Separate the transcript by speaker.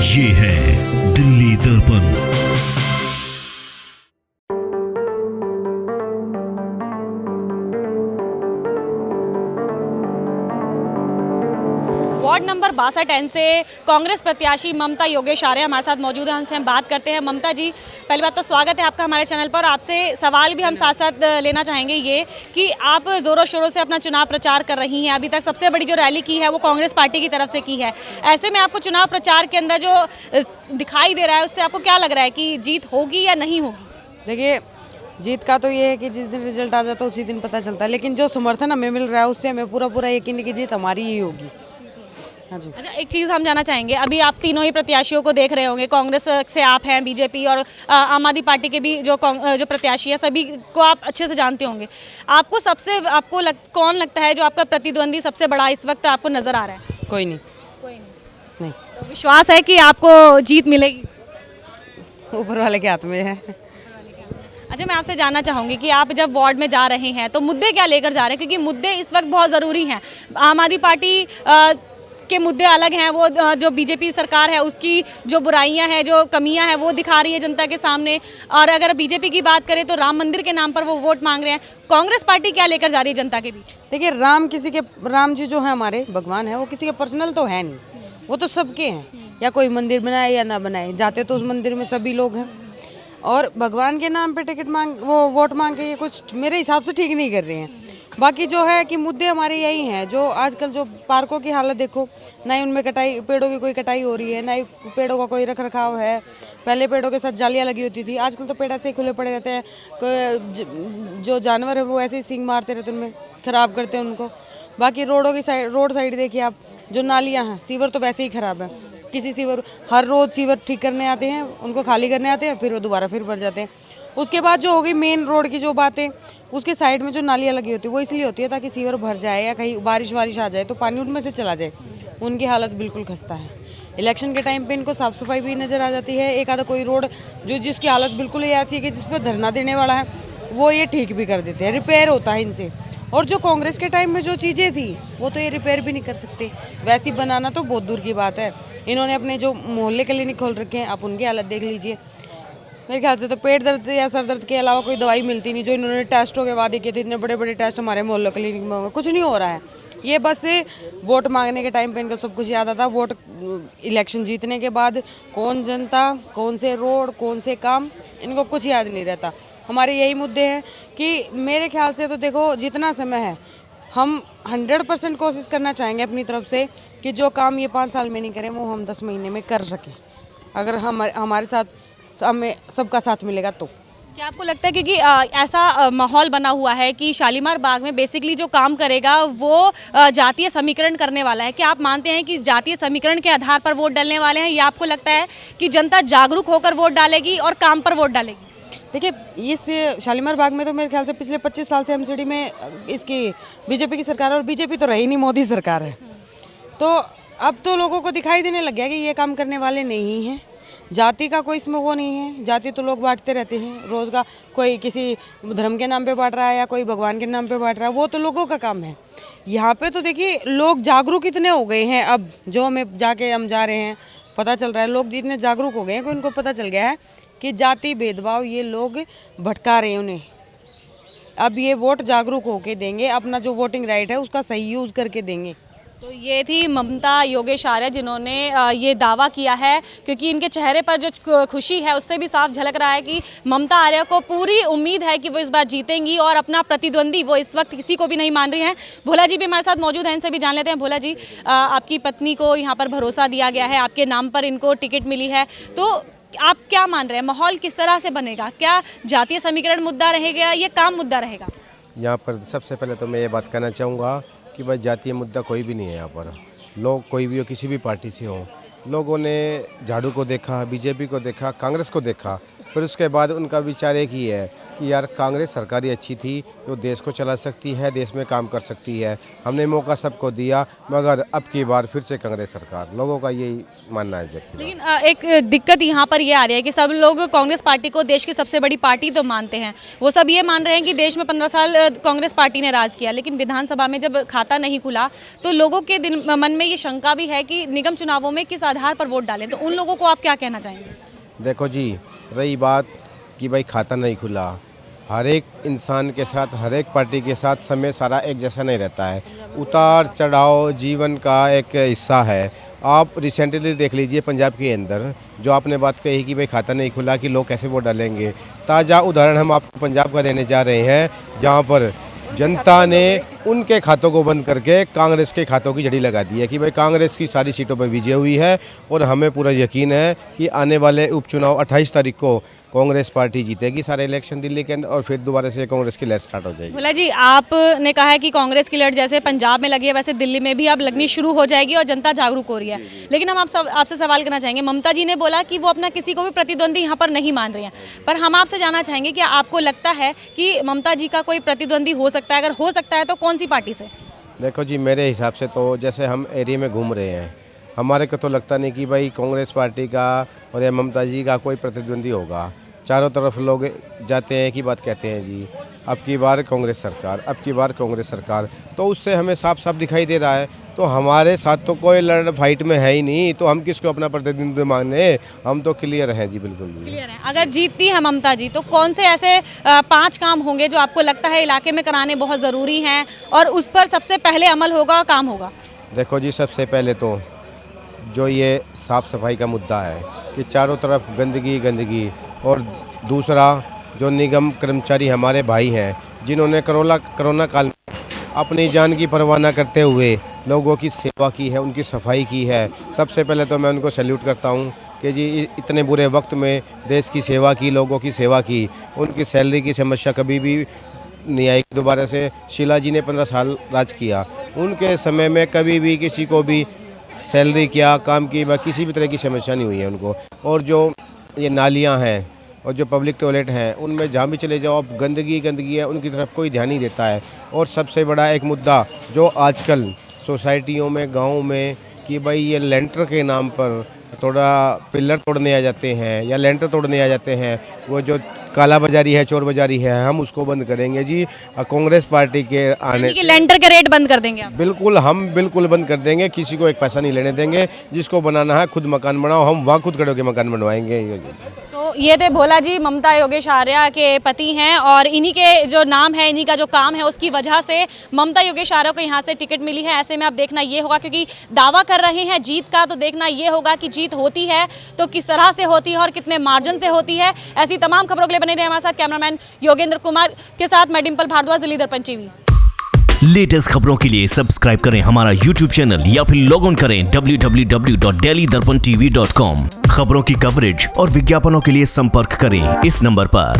Speaker 1: ये है दिल्ली दर्पण।
Speaker 2: वार्ड नंबर 62 से कांग्रेस प्रत्याशी ममता योगेश आर्य हमारे साथ मौजूद हैं। उनसे हम बात करते हैं। ममता जी, पहली बात तो स्वागत है आपका हमारे चैनल पर। आपसे सवाल भी हम साथ साथ लेना चाहेंगे ये कि आप ज़ोरों शोरों से अपना चुनाव प्रचार कर रही हैं। अभी तक सबसे बड़ी जो रैली की है वो कांग्रेस पार्टी की तरफ से की है। ऐसे में आपको चुनाव प्रचार के अंदर जो दिखाई दे रहा है उससे आपको क्या लग रहा है कि जीत होगी या नहीं होगी?
Speaker 3: देखिए, जीत का तो ये है कि जिस दिन रिजल्ट आ जाता है उसी दिन पता चलता है, लेकिन जो समर्थन हमें मिल रहा है उससे हमें पूरा यकीन है कि जीत हमारी ही होगी। हाँ जी।
Speaker 2: अच्छा, एक चीज़ हम जानना चाहेंगे, अभी आप तीनों ही प्रत्याशियों को देख रहे होंगे, कांग्रेस से आप हैं, बीजेपी और आम आदमी पार्टी के भी जो प्रत्याशी है सभी को आप अच्छे से जानते होंगे। आपको कौन लगता है जो आपका प्रतिद्वंदी सबसे बड़ा इस वक्त आपको नज़र आ रहा है?
Speaker 3: कोई नहीं।
Speaker 2: कोई
Speaker 3: नहीं,
Speaker 2: तो विश्वास है कि आपको जीत मिलेगी?
Speaker 3: ऊपर वाले के हाथ में है।
Speaker 2: अच्छा, मैं आपसे जानना चाहूँगी कि आप जब वार्ड में जा रहे हैं तो मुद्दे क्या लेकर जा रहे हैं, क्योंकि मुद्दे इस वक्त बहुत ज़रूरी हैं। आम आदमी पार्टी के मुद्दे अलग हैं, वो जो बीजेपी सरकार है उसकी जो बुराइयां हैं, जो कमियां हैं वो दिखा रही है जनता के सामने। और अगर बीजेपी की बात करें तो राम मंदिर के नाम पर वो वोट मांग रहे हैं। कांग्रेस पार्टी क्या लेकर जा रही है जनता के बीच?
Speaker 3: देखिए, राम जी जो है हमारे भगवान है, वो किसी के पर्सनल तो है नहीं, वो तो सबके हैं। या कोई मंदिर बनाए या ना बनाए, जाते तो उस मंदिर में सभी लोग हैं। और भगवान के नाम पे वोट मांग के ये कुछ मेरे हिसाब से ठीक नहीं कर रहे हैं। बाकी जो है कि मुद्दे हमारे यही हैं, जो आजकल जो पार्कों की हालत देखो, ना ही उनमें पेड़ों की कोई कटाई हो रही है, ना ही पेड़ों का कोई रख रखाव है। पहले पेड़ों के साथ जालियाँ लगी होती थी, आजकल तो पेड़ ऐसे ही खुले पड़े रहते हैं। जो जानवर है वो ऐसे ही सींग मारते रहते हैं, उनमें ख़राब करते हैं उनको। बाकी रोड साइड देखिए आप, जो नालियाँ हैं, सीवर तो वैसे ही ख़राब है। हर रोज़ सीवर ठीक करने आते हैं, उनको खाली करने आते हैं, फिर वो दोबारा फिर भर जाते हैं। उसके बाद जो होगी मेन रोड की जो बात है, उसके साइड में जो नालियाँ लगी होती है वो इसलिए होती है ताकि सीवर भर जाए या कहीं बारिश आ जाए तो पानी उनमें से चला जाए। उनकी हालत बिल्कुल खस्ता है। इलेक्शन के टाइम पे इनको साफ़ सफाई भी नज़र आ जाती है। एक आधा कोई रोड जिसकी हालत बिल्कुल ही ऐसी है कि जिस पर धरना देने वाला है, वो ये ठीक भी कर देते हैं, रिपेयर होता है इनसे। और जो कांग्रेस के टाइम में जो चीज़ें थी वो तो ये रिपेयर भी नहीं कर सकते, वैसी बनाना तो बहुत दूर की बात है। इन्होंने अपने जो मोहल्ले क्लिनिक खोल रखे हैं, आप उनकी हालत देख लीजिए। मेरे ख्याल से तो पेट दर्द या सर दर्द के अलावा कोई दवाई मिलती नहीं। जो इन्होंने टेस्टों के वादे किए थे, इतने बड़े बड़े टेस्ट हमारे मोहल्ले क्लिनिक में कुछ नहीं हो रहा है। ये बस वोट मांगने के टाइम पे इनको सब कुछ याद आता। इलेक्शन जीतने के बाद कौन जनता, कौन से रोड, कौन से काम, इनको कुछ याद नहीं रहता। हमारे यही मुद्दे हैं कि मेरे ख्याल से तो देखो, जितना समय है हम 100% कोशिश करना चाहेंगे अपनी तरफ से कि जो काम ये 5 साल में नहीं करें वो हम 10 महीने में कर सकें, अगर हमारे साथ हमें सबका साथ मिलेगा तो।
Speaker 2: क्या आपको लगता है क्योंकि ऐसा माहौल बना हुआ है कि शालीमार बाग में बेसिकली जो काम करेगा वो जातीय समीकरण करने वाला है? क्या आप मानते हैं कि जातीय समीकरण के आधार पर वोट डालने वाले हैं, या आपको लगता है कि जनता जागरूक होकर वोट डालेगी और काम पर वोट डालेगी?
Speaker 3: देखिए, इस शालीमार बाग में तो मेरे ख्याल से पिछले 25 साल से एमसीडी में इसकी बीजेपी की सरकार है, और बीजेपी तो रही नहीं, मोदी सरकार है। तो अब तो लोगों को दिखाई देने लग गया कि ये काम करने वाले नहीं हैं। जाति का कोई इसमें वो नहीं है, जाति तो लोग बांटते रहते हैं रोज़ का। कोई किसी धर्म के नाम पे बांट रहा है या कोई भगवान के नाम पे बांट रहा है, वो तो लोगों का काम है। यहाँ पे तो देखिए, लोग जागरूक इतने हो गए हैं, अब जो हम जा रहे हैं पता चल रहा है, लोग जितने जागरूक हो गए हैं कि उनको पता चल गया है कि जाति भेदभाव ये लोग भटका रहे हैं उन्हें। अब ये वोट जागरूक होके देंगे, अपना जो वोटिंग राइट है उसका सही यूज़ करके देंगे।
Speaker 2: तो ये थी ममता योगेश आर्य जिन्होंने ये दावा किया है, क्योंकि इनके चेहरे पर जो खुशी है उससे भी साफ झलक रहा है कि ममता आर्य को पूरी उम्मीद है कि वो इस बार जीतेंगी और अपना प्रतिद्वंदी वो इस वक्त किसी को भी नहीं मान रही हैं। भोला जी भी हमारे साथ मौजूद हैं, इनसे भी जान लेते हैं। भोला जी, आपकी पत्नी को यहाँ पर भरोसा दिया गया है, आपके नाम पर इनको टिकट मिली है, तो आप क्या मान रहे हैं, माहौल किस तरह से बनेगा? क्या जातीय समीकरण मुद्दा रहेगा, ये काम मुद्दा रहेगा?
Speaker 4: यहाँ पर सबसे पहले तो मैं ये बात कहना चाहूँगा कि भाई जातीय मुद्दा कोई भी नहीं है यहाँ पर। लोग कोई भी हो, किसी भी पार्टी से हो, लोगों ने झाड़ू को देखा, बीजेपी को देखा, कांग्रेस को देखा, फिर उसके बाद उनका विचार एक ही है कि यार कांग्रेस सरकार ही अच्छी थी, जो देश को चला सकती है, देश में काम कर सकती है। हमने मौका सबको दिया, मगर अब की बार फिर से कांग्रेस सरकार, लोगों का यही मानना है।
Speaker 2: लेकिन एक दिक्कत यहाँ पर ये आ रही है कि सब लोग कांग्रेस पार्टी को देश की सबसे बड़ी पार्टी तो मानते हैं। वो सब ये मान रहे हैं कि देश में 15 साल कांग्रेस पार्टी ने राज किया, लेकिन विधानसभा में जब खाता नहीं खुला तो लोगों के मन में ये शंका भी है कि निगम चुनावों में किस आधार पर वोट डालें। तो उन लोगों को आप क्या कहना चाहेंगे?
Speaker 4: देखो जी, रही बात कि भाई खाता नहीं खुला, हर एक इंसान के साथ, हर एक पार्टी के साथ समय सारा एक जैसा नहीं रहता है। उतार चढ़ाव जीवन का एक हिस्सा है। आप रिसेंटली देख लीजिए पंजाब के अंदर जो आपने बात कही कि भाई खाता नहीं खुला कि लोग कैसे वोट डालेंगे, ताज़ा उदाहरण हम आपको पंजाब का देने जा रहे हैं, जहां पर जनता ने उनके खातों को बंद करके कांग्रेस के खातों की झड़ी लगा दी है कि भाई कांग्रेस की सारी सीटों पर विजय हुई है। और हमें पूरा यकीन है कि आने वाले उपचुनाव 28 तारीख को कांग्रेस पार्टी जीतेगी सारे इलेक्शन दिल्ली के अंदर, और फिर दोबारा से कांग्रेस की लहर स्टार्ट हो जाएगी।
Speaker 2: भोला जी, आपने कहा है कि कांग्रेस की लहर जैसे पंजाब में लगी है वैसे दिल्ली में भी अब लगनी शुरू हो जाएगी और जनता जागरूक हो रही है। लेकिन हम आपसे सवाल करना चाहेंगे, ममता जी ने बोला कि वो अपना किसी को भी प्रतिद्वंदी यहाँ पर नहीं मान रही हैं, पर हम आपसे जानना चाहेंगे कि आपको लगता है कि ममता जी का कोई प्रतिद्वंदी हो सकता है? अगर हो सकता है तो कौन सी पार्टी से?
Speaker 4: देखो जी, मेरे हिसाब से तो जैसे हम एरिया में घूम रहे हैं, हमारे को तो लगता नहीं कि भाई कांग्रेस पार्टी का और या ममता जी का कोई प्रतिद्वंदी होगा। चारों तरफ लोग जाते हैं कि बात कहते हैं जी अब की बार कांग्रेस सरकार, अब की बार कांग्रेस सरकार, तो उससे हमें साफ साफ दिखाई दे रहा है। तो हमारे साथ तो कोई लड़ फाइट में है ही नहीं, तो हम किसको अपना प्रतिद्वंदी माने? हम तो क्लियर हैं जी, बिल्कुल
Speaker 2: क्लियर है। अगर जीतती है ममता जी तो कौन से ऐसे 5 काम होंगे जो आपको लगता है इलाके में कराने बहुत ज़रूरी हैं और उस पर सबसे पहले अमल होगा, काम होगा?
Speaker 4: देखो जी, सबसे पहले तो जो ये साफ़ सफाई का मुद्दा है कि चारों तरफ गंदगी, और दूसरा जो निगम कर्मचारी हमारे भाई हैं जिन्होंने कोरोना काल में अपनी जान की परवाह न करते हुए लोगों की सेवा की है, उनकी सफाई की है, सबसे पहले तो मैं उनको सैल्यूट करता हूं कि जी इतने बुरे वक्त में देश की सेवा की, लोगों की सेवा की। उनकी सैलरी की समस्या कभी भी नहीं आई। दोबारा से शीला जी ने 15 साल राज किया, उनके समय में कभी भी किसी को भी सैलरी क्या काम की किसी भी तरह की समस्या नहीं हुई है उनको। और जो ये नालियां हैं और जो पब्लिक टॉयलेट हैं उनमें जहाँ भी चले जाओ अब गंदगी है, उनकी तरफ कोई ध्यान नहीं देता है। और सबसे बड़ा एक मुद्दा जो आजकल सोसाइटियों में, गाँव में, कि भाई ये लेंटर के नाम पर थोड़ा पिलर तोड़ने आ जाते हैं या लेंटर तोड़ने आ जाते हैं, वो जो काला बाजारी है, चोर बाजारी है, हम उसको बंद करेंगे जी कांग्रेस पार्टी के आने।
Speaker 2: लेंटर के रेट बंद कर देंगे आप?
Speaker 4: बिल्कुल, हम बिल्कुल बंद कर देंगे, किसी को एक पैसा नहीं लेने देंगे। जिसको बनाना है खुद मकान बनाओ, हम वहाँ खुद खड़े होकर मकान बनवाएंगे।
Speaker 2: तो ये थे भोला जी, ममता योगेश आर्या के पति हैं और इन्हीं के जो नाम है, इन्हीं का जो काम है, उसकी वजह से ममता योगेश आर्या को यहाँ से टिकट मिली है। ऐसे में अब देखना ये होगा, क्योंकि दावा कर रहे हैं जीत का, तो देखना ये होगा कि जीत होती है तो किस तरह से होती है और कितने मार्जिन से होती है। ऐसी तमाम खबरों के लिए बने रहे हमारे साथ। कैमरामैन योगेंद्र कुमार के साथ मैं डिम्पल भारद्वाज, दिल्ली दर्पण टीवी।
Speaker 1: लेटेस्ट खबरों के लिए सब्सक्राइब करें हमारा YouTube चैनल या फिर लॉग ऑन करें www.delhidarpantv.com। खबरों की कवरेज और विज्ञापनों के लिए संपर्क करें इस नंबर पर।